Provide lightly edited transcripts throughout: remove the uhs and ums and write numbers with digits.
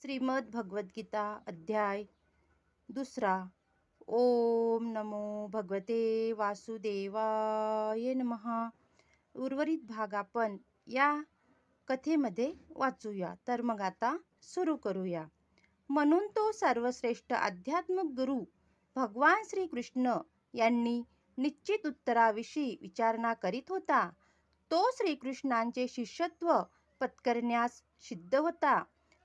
श्रीमद भगवद्गीता अध्याय दुसरा. ओम नमो भगवते वासुदेवाय नमः. उर्वरित भाग आपण या कथेमध्ये वाचूया. तर मग आता सुरू करूया. म्हणून तो सर्वश्रेष्ठ आध्यात्मिक गुरु भगवान श्रीकृष्ण यांनी निश्चित उत्तराविषयी विचारणा करीत होता. तो श्रीकृष्णांचे शिष्यत्व पत्करण्यास सिद्ध होता.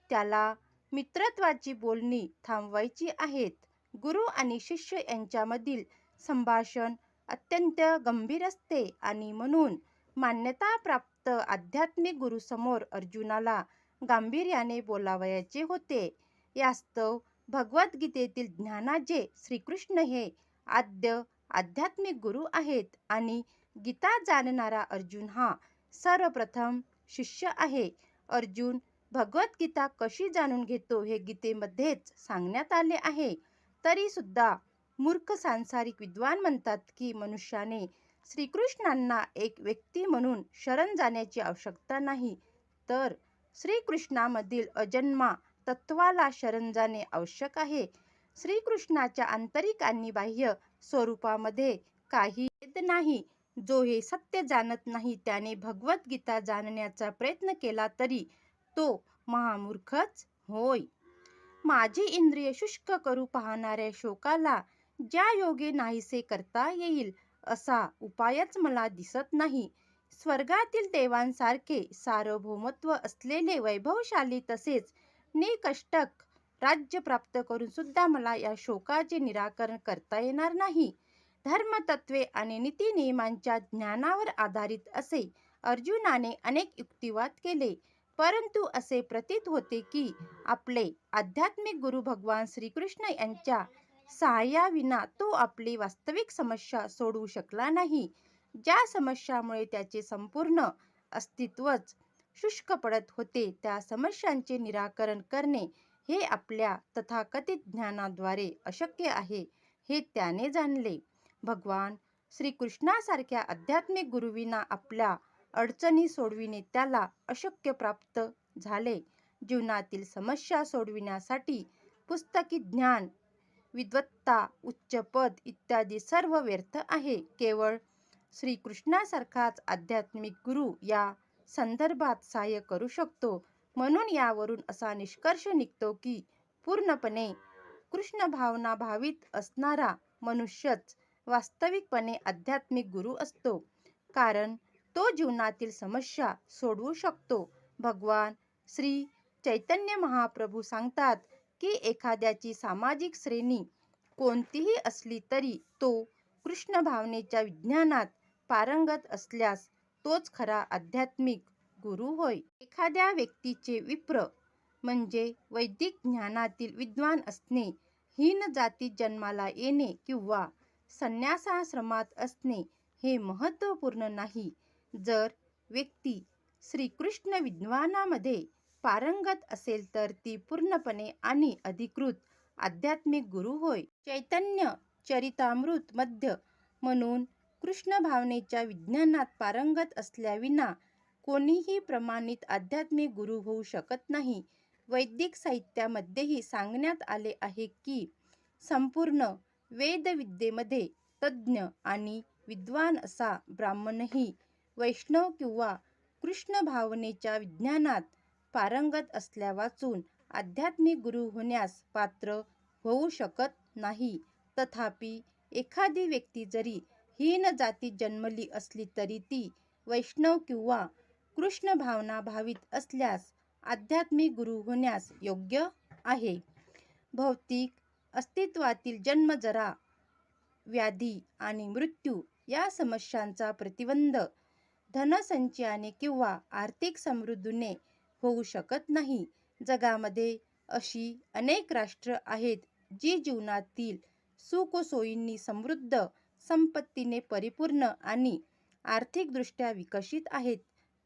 त्याला मित्रत्वाची बोलणी थांबवायची आहेत. गुरु आणि शिष्य यांच्यामधील संभाषण अत्यंत गंभीर असते आणि म्हणून मान्यताप्राप्त आध्यात्मिक गुरुसमोर अर्जुनाला गांभीर्याने बोलावयाचे होते. यास्तव भगवद्गीतेतील ज्ञानाचे श्रीकृष्ण हे आद्य आध्यात्मिक गुरु आहेत आणि गीता जाणणारा अर्जुन हा सर्वप्रथम शिष्य आहे. अर्जुन भगवद्गीता कशी जाणून घेतो हे गीतेमध्येच सांगण्यात आले आहे. तरी सुद्धा मूर्ख सांसारिक विद्वान म्हणतात की मनुष्याने श्रीकृष्णांना एक व्यक्ती म्हणून शरण जाण्याची आवश्यकता नाही, तर श्रीकृष्णामधील अजन्मा तत्वाला शरण जाणे आवश्यक आहे. श्रीकृष्णाच्या आंतरिक आणि बाह्य स्वरूपामध्ये काही भेद नाही. जो हे सत्य जाणत नाही त्याने भगवद्गीता जाणण्याचा प्रयत्न केला तरी तो महामूर्खच होय. माझी इंद्रिय शुष्क करू पाहणाऱ्या शोकाला ज्या योगे नाहीसे करता येईल असा उपायच मला दिसत नाही. स्वर्गातील देवांसारखे सार्वभौमत्व असलेले वैभवशाली तसेच निकष्टक राज्य प्राप्त करून सुद्धा मला या शोकाचे निराकरण करता येणार नाही. धर्मतत्वे आणि नीतिनियमांच्या ज्ञानावर आधारित असे अर्जुनाने अनेक युक्तिवाद केले, परंतु असे प्रतीत होते की आपले आध्यात्मिक गुरु भगवान श्रीकृष्ण यांच्या सहाय्याविना तो आपली वास्तविक समस्या सोडवू शकला नाही. ज्या समस्यामुळे त्याचे संपूर्ण अस्तित्वच शुष्क पडत होते त्या समस्यांचे निराकरण करणे हे आपल्या तथाकथित ज्ञानाद्वारे अशक्य आहे हे त्याने जाणले. भगवान श्रीकृष्णासारख्या आध्यात्मिक गुरुविना आपल्या अडचणी सोडविणे त्याला अशक्य प्राप्त झाले. जीवनातील समस्या सोडविण्यासाठी पुस्तकी ज्ञान, विद्वत्ता, उच्च पद इत्यादी सर्व व्यर्थ आहे. केवळ श्रीकृष्णासारखाच आध्यात्मिक गुरु या संदर्भात सहाय्य करू शकतो. म्हणून यावरून असा निष्कर्ष निघतो की पूर्णपणे कृष्ण भावना भावित असणारा मनुष्यच वास्तविकपणे आध्यात्मिक गुरु असतो, कारण तो जीवनातील समस्या सोडवू शकतो. भगवान श्री चैतन्य महाप्रभू सांगतात की एखाद्याची सामाजिक श्रेणी कोणतीही असली तरी तो कृष्ण भावनेच्या विज्ञानात पारंगत असल्यास तोच खरा आध्यात्मिक गुरु होय. एखाद्या व्यक्तीचे विप्र म्हणजे वैदिक ज्ञानातील विद्वान असणे, हीन जातीत जन्माला येणे किंवा संन्यासाश्रमात असणे हे महत्त्वपूर्ण नाही. जर व्यक्ती श्रीकृष्ण विद्वानामध्ये पारंगत असेल तर ती पूर्णपणे आणि अधिकृत आध्यात्मिक गुरु होय. चैतन्य चरितामृत मध्ये म्हणून कृष्ण भावनेच्या विज्ञानात पारंगत असल्याविना कोणीही प्रमाणित आध्यात्मिक गुरु होऊ शकत नाही. वैदिक साहित्यामध्येही सांगण्यात आले आहे की संपूर्ण वेदविद्येमध्ये तज्ज्ञ आणि विद्वान असा ब्राह्मणही वैष्णव किंवा कृष्ण भावनेच्या विज्ञानात पारंगत असल्यावाचून आध्यात्मिक गुरु होण्यास पात्र होऊ शकत नाही. तथापि एखादी व्यक्ती जरी हीन जातीत जन्मली असली तरी ती वैष्णव किंवा कृष्ण भावना भावित असल्यास आध्यात्मिक गुरु होण्यास योग्य आहे. भौतिक अस्तित्वातील जन्मजरा, व्याधी आणि मृत्यू या समस्यांचा प्रतिबंध धनसंचयाने किंवा आर्थिक समृद्धीने होऊ शकत नाही. जगामध्ये अशी अनेक राष्ट्र आहेत जी जीवनातील सुखसोयींनी समृद्ध, संपत्तीने परिपूर्ण आणि आर्थिकदृष्ट्या विकसित आहेत,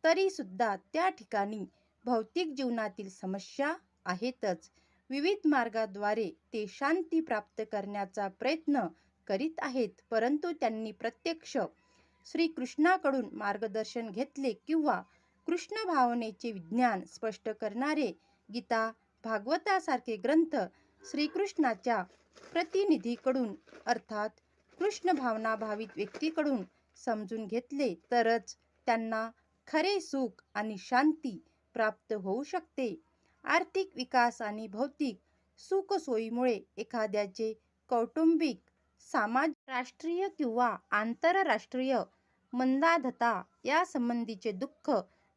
तरी सुद्धा त्या ठिकाणी भौतिक जीवनातील समस्या आहेतच. विविध मार्गाद्वारे ते शांती प्राप्त करण्याचा प्रयत्न करीत आहेत, परंतु त्यांनी प्रत्यक्ष श्रीकृष्णाकडून मार्गदर्शन घेतले किंवा कृष्ण भावनेचे विज्ञान स्पष्ट करणारे गीता भागवतासारखे ग्रंथ श्रीकृष्णाच्या प्रतिनिधीकडून अर्थात कृष्ण भावना भावित व्यक्तीकडून समजून घेतले तरच त्यांना खरे सुख आणि शांती प्राप्त होऊ शकते. आर्थिक विकास आणि भौतिक सुखसोयीमुळे एखाद्याचे कौटुंबिक, सामाजिक, राष्ट्रीय किंवा आंतरराष्ट्रीय मंदाधता या संबंधीचे दुःख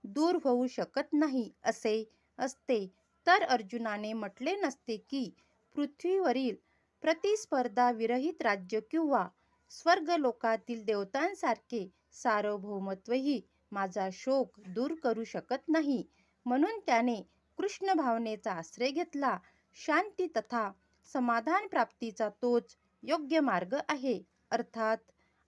दूर होऊ शकत नाही असे असते तर अर्जुनाने म्हटले नसते की पृथ्वीवरील प्रतिस्पर्धा विरहित राज्य किंवा स्वर्गलोकातील देवतांसारखे सार्वभौमत्वही माझा शोक दूर करू शकत नाही. म्हणून त्याने कृष्ण भावनेचा आश्रय घेतला. शांती तथा समाधान प्राप्तीचा तोच योग्य मार्ग आहे. अर्थात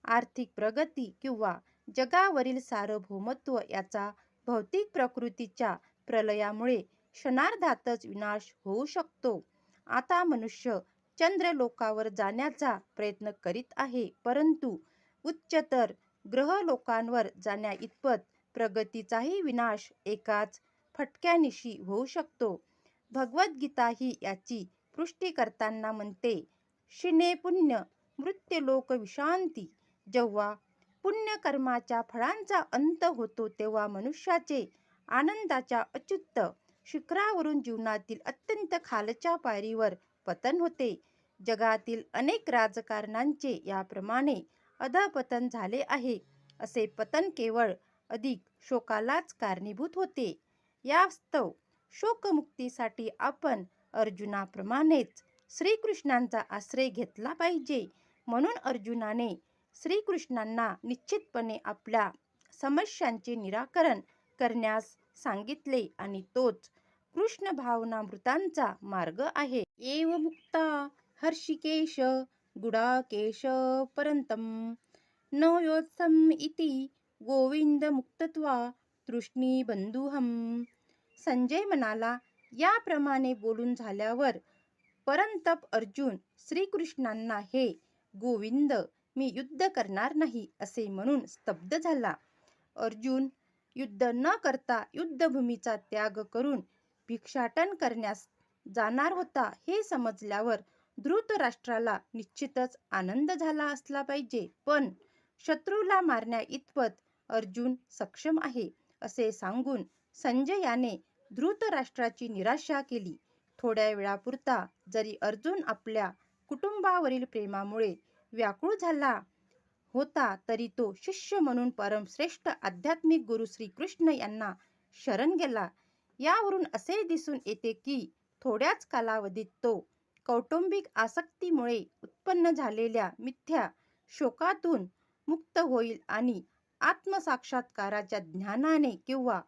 आर्थिक प्रगती किंवा जगावरील सार्वभौमत्व याचा भौतिक प्रकृतीच्या प्रलयामुळे क्षणार्धातच विनाश होऊ शकतो. आता मनुष्य चंद्रलोकावर जाण्याचा प्रयत्न करीत आहे, परंतु उच्चतर ग्रहलोकांवर जाण्याइतपत प्रगतीचाही विनाश एकाच फटक्यानिशी होऊ शकतो. भगवद्गीता ही याची पुष्टी करताना म्हणते, क्षीणे पुण्य मृत्युलोक विशांती. जेव्हा पुण्यकर्माच्या फळांचा अंत होतो तेव्हा मनुष्याचे आनंदाच्या अच्युत शिखरावरून जीवनातील अत्यंत खालच्या पायरीवर पतन होते. जगातील अनेक राजकारण्यांचे याप्रमाणे अधःपतन झाले आहे. असे पतन केवळ अधिक शोकालाच कारणीभूत होते. यास्तव शोकमुक्तीसाठी आपण अर्जुनाप्रमाणेच श्रीकृष्णांचा आश्रय घेतला पाहिजे. म्हणून अर्जुनाने श्रीकृष्णांना निश्चितपणे आपल्या समस्यांचे निराकरण करण्यास सांगितले आणि तोच कृष्ण भावनामृतांचा मार्ग आहे. एव मुक्ता हर्षिकेश गुडाकेश परंतम न योत्सम इति गोविंद मुक्तत्वा तृष्णी बंधुहम. संजय म्हणाला, याप्रमाणे बोलून झाल्यावर परंतप अर्जुन श्रीकृष्णांना, हे गोविंद, मी युद्ध करणार नाही असे म्हणून स्तब्ध झाला. अर्जुन युद्ध न करता युद्धभूमीचा त्याग करून भिक्षाटन करण्यास जाणार होता हे समजल्यावर धृतराष्ट्राला निश्चितच आनंद झाला असला पाहिजे. पण शत्रूला मारण्याइतपत अर्जुन सक्षम आहे असे सांगून संजयाने धृतराष्ट्राची निराशा केली. थोड्या वेळापुरता जरी अर्जुन आपल्या कुटुंबावरील प्रेमामुळे व्याकुळ झाला होता तरी तो शिष्य म्हणून परमश्रेष्ठ आध्यात्मिक गुरु श्रीकृष्ण यांना शरण गेला. यावरून असे दिसून येते की थोड्याच कालावधीत तो कौटुंबिक आसक्तीमुळे उत्पन्न झालेल्या मिथ्या शोकातून मुक्त होईल आणि आत्मसाक्षात्काराच्या ज्ञानाने किंवा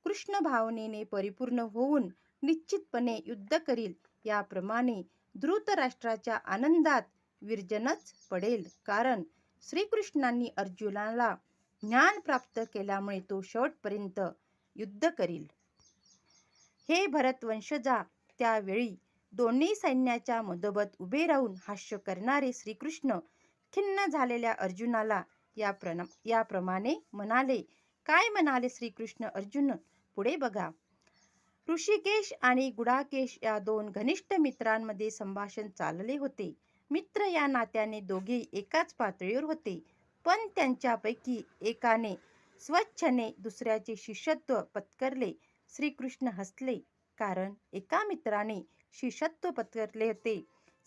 कृष्ण भावनेने परिपूर्ण होऊन निश्चितपणे युद्ध करील. याप्रमाणे धृतराष्ट्राच्या आनंदात विरजनच पडेल, कारण श्रीकृष्णांनी अर्जुनाला ज्ञान प्राप्त केल्यामुळे तो शेवटपर्यंत युद्ध करील. हे भरतवंशजा, त्यावेळी दोन्ही सैन्याच्या मधोमध उभे राहून हास्य करणारे श्रीकृष्ण खिन्न झालेल्या अर्जुनाला याप्रमाणे म्हणाले. काय म्हणाले श्रीकृष्ण? अर्जुन पुढे बघा. ऋषिकेश आणि गुडाकेश या दोन घनिष्ठ मित्रांमध्ये संभाषण चालले होते. मित्र या नात्याने दोघेही एकाच पातळीवर होते, पण त्यांच्यापैकी एकाने स्वच्छने दुसऱ्याचे शिष्यत्व पत्करले. श्रीकृष्ण हसले, कारण एका मित्राने शिष्यत्व पत्करले होते.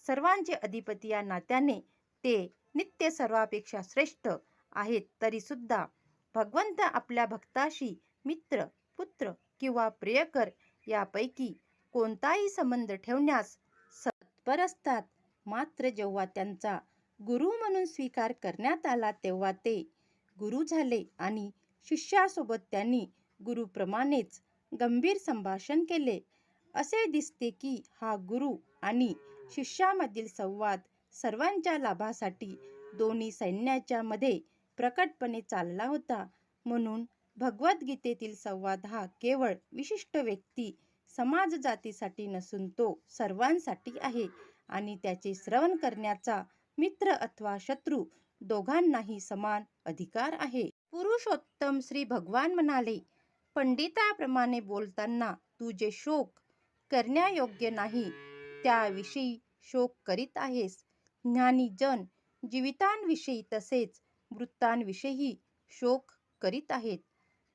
सर्वांचे अधिपती या नात्याने ते नित्य सर्वापेक्षा श्रेष्ठ आहेत. तरी सुद्धा भगवंत आपल्या भक्ताशी मित्र, पुत्र किंवा प्रियकर यापैकी कोणताही संबंध ठेवण्यास तत्पर असतात. मात्र जेव्हा त्यांचा गुरु म्हणून स्वीकार करण्यात आला तेव्हा ते गुरु झाले आणि शिष्यासोबत त्यांनी गुरुप्रमाणेच गंभीर संभाषण केले. असे दिसते की हा गुरु आणि शिष्यामधील संवाद सर्वांच्या लाभासाठी दोन्ही सैन्याच्या मध्ये प्रकटपणे चालला होता. म्हणून भगवद्गीतेतील संवाद हा केवळ विशिष्ट व्यक्ती समाज जातीसाठी नसून तो सर्वांसाठी आहे आणि त्याचे श्रवण करण्याचा मित्र अथवा शत्रू दोघांनाही समान अधिकार आहे. पुरुषोत्तम श्री भगवान म्हणाले, पंडिताप्रमाणे बोलताना तू जे शोक करण्यायोग्य नाही त्याविषयी शोक करीत आहेस. ज्ञानी जन जीवितांविषयी तसेच मृतांविषयी शोक करीत आहेत.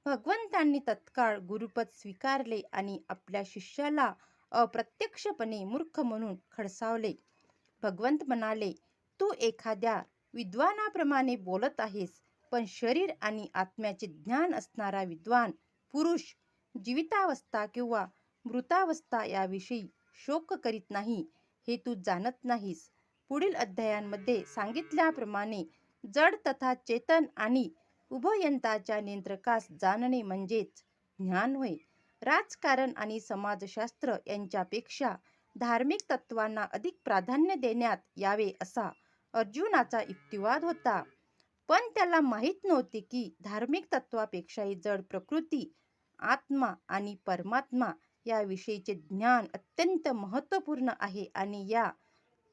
भगवंतांनी तत्काळ गुरुपद स्वीकारले आणि आपल्या शिष्याला अप्रत्यक्षपणे मूर्ख म्हणून खडसावले. भगवंत म्हणाले, तू एखाद्या विद्वानाप्रमाणे बोलत आहेस, पण शरीर आणि आत्म्याचे ज्ञान असणारा विद्वान पुरुष जीवितावस्था किंवा मृतावस्था याविषयी शोक करीत नाही, हे तू जाणत नाहीस. पुढील अध्यायांमध्ये सांगितल्याप्रमाणे जड तथा चेतन आणि उभयंताच्या नियंत्रकास जाणणे म्हणजेच ज्ञान होय. राजकारण आणि समाजशास्त्र यांच्यापेक्षा धार्मिक तत्वांना अधिक प्राधान्य देण्यात यावे असा अर्जुनाचा युक्तिवाद होता. पण त्याला माहीत नव्हते की धार्मिक तत्वापेक्षाही जड प्रकृती, आत्मा आणि परमात्मा याविषयीचे ज्ञान अत्यंत महत्त्वपूर्ण आहे आणि या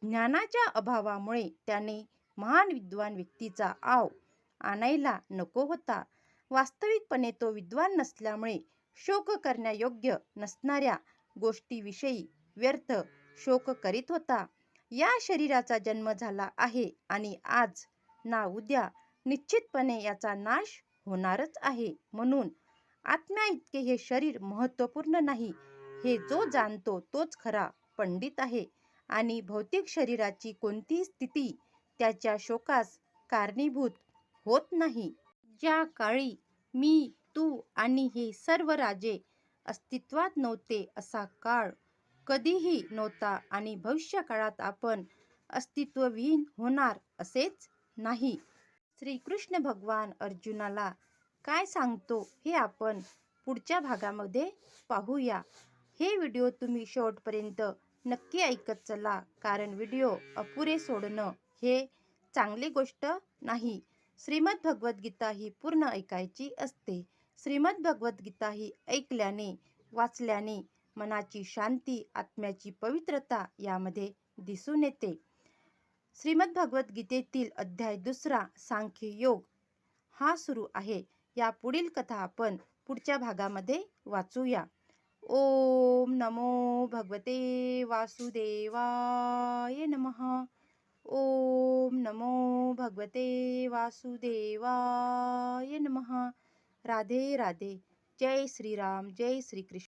ज्ञानाच्या अभावामुळे त्याने महान विद्वान व्यक्तीचा आव आणायला नको होता. वास्तविकपणे तो विद्वान नसल्यामुळे शोक करण्यायोग्य नसणाऱ्या गोष्टीविषयी व्यर्थ शोक करीत होता. या शरीराचा जन्म झाला आहे आणि आज ना उद्या निश्चितपणे याचा नाश होणारच आहे. म्हणून आत्म्याइतके हे शरीर महत्त्वपूर्ण नाही, हे जो जाणतो तोच खरा पंडित आहे आणि भौतिक शरीराची कोणतीही स्थिती त्याच्या शोकास कारणीभूत होत नाही. ज्या काळी मी, तू आणि हे सर्व राजे अस्तित्वात नव्हते असा काळ कधीही नव्हता आणि भविष्यकाळात आपण अस्तित्वविहीन होणार असेच नाही. श्रीकृष्ण भगवान अर्जुनाला काय सांगतो हे आपण पुढच्या भागामध्ये पाहूया. हे व्हिडिओ तुम्ही शेवटपर्यंत नक्की ऐकत चला, कारण व्हिडिओ अपुरे सोडणं हे चांगली गोष्ट नाही. श्रीमद भगवद्गीता ही पूर्ण ऐकायची असते. श्रीमद भगवद्गीता ही ऐकल्याने, वाचल्याने मनाची शांती, आत्म्याची पवित्रता यामध्ये दिसून येते. श्रीमद भगवद्गीतेतील अध्याय 2 सांख्य योग हा सुरू आहे. या पुढील कथा आपण पुढच्या भागामध्ये वाचूया. ओम नमो भगवते वासुदेवाय नमः. ओम नमो भगवते वासुदेवाय नमः. राधे राधे. जय श्रीराम, जय श्री कृष्ण.